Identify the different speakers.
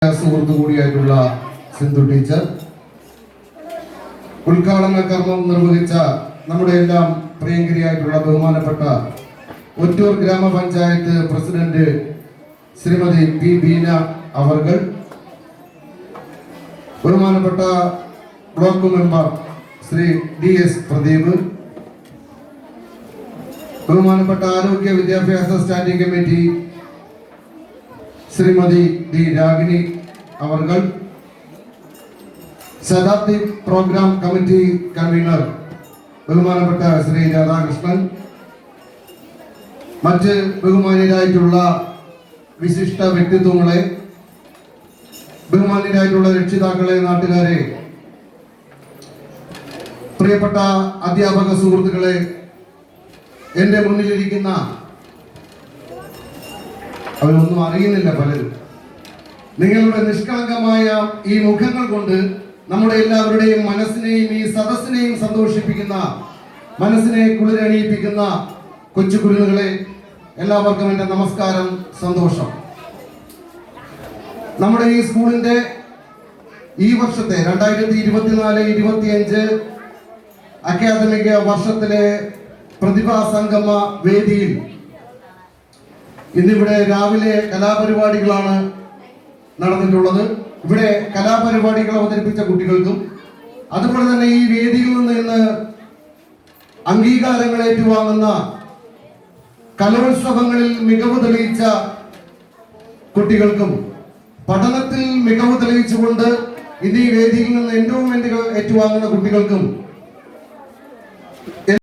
Speaker 1: സുഹൃത്തു കൂടിയായിട്ടുള്ള സിന്ധു ടീച്ചർ, ഉദ്ഘാടന കർമ്മം നിർവഹിച്ച നമ്മുടെ എല്ലാം പ്രിയങ്കരിയായിട്ടുള്ള ബഹുമാനപ്പെട്ട ഒറ്റൂർ ഗ്രാമപഞ്ചായത്ത് പ്രസിഡന്റ് ശ്രീമതി പി ബീന അവർകൾ, ബഹുമാനപ്പെട്ട block member Shri D S Pradeep, ബഹുമാനപ്പെട്ട ആരോഗ്യ വിദ്യാഭ്യാസ standing committee Shrimati D Ragini അവർകൾ, ശതാബ്ദി പ്രോഗ്രാം കമ്മിറ്റി കൺവീനർ ബഹുമാനപ്പെട്ട ശ്രീ രാധാകൃഷ്ണൻ, മറ്റ് ബഹുമാന്യരായിട്ടുള്ള വിശിഷ്ട വ്യക്തിത്വങ്ങളെ, ബഹുമാന്യരായിട്ടുള്ള രക്ഷിതാക്കളെ, നാട്ടുകാരെ, പ്രിയപ്പെട്ട അധ്യാപക സുഹൃത്തുക്കളെ, എന്റെ മുന്നിലിരിക്കുന്ന അവരൊന്നും അറിയുന്നില്ല പലരും. നിങ്ങളുടെ നിഷ്കളങ്കമായ ഈ മുഖങ്ങൾ കൊണ്ട് നമ്മുടെ എല്ലാവരുടെയും മനസ്സിനെയും ഈ സദസ്സിനെയും സന്തോഷിപ്പിക്കുന്ന, മനസ്സിനെ കുളിരണിയിപ്പിക്കുന്ന കൊച്ചു കുരുന്നുകളെ, എല്ലാവർക്കും എൻ്റെ നമസ്കാരം, സന്തോഷം. നമ്മുടെ ഈ സ്കൂളിന്റെ ഈ വർഷത്തെ 2024-25 അക്കാദമിക വർഷത്തിലെ പ്രതിഭാ സംഗമ വേദിയിൽ ഇന്നിവിടെ രാവിലെ കലാപരിപാടികളാണ് നടന്നിട്ടുള്ളത്. ഇവിടെ കലാപരിപാടികൾ അവതരിപ്പിച്ച കുട്ടികൾക്കും അതുപോലെ തന്നെ ഈ വേദിയിൽ നിന്ന് ഇന്ന് അംഗീകാരങ്ങൾ ഏറ്റുവാങ്ങുന്ന, കലോത്സവങ്ങളിൽ മികവ് തെളിയിച്ച കുട്ടികൾക്കും, പഠനത്തിൽ മികവ് തെളിയിച്ചുകൊണ്ട് ഇന്ന് ഈ വേദിയിൽ നിന്ന് എൻഡോവ്മെന്റുകൾ ഏറ്റുവാങ്ങുന്ന കുട്ടികൾക്കും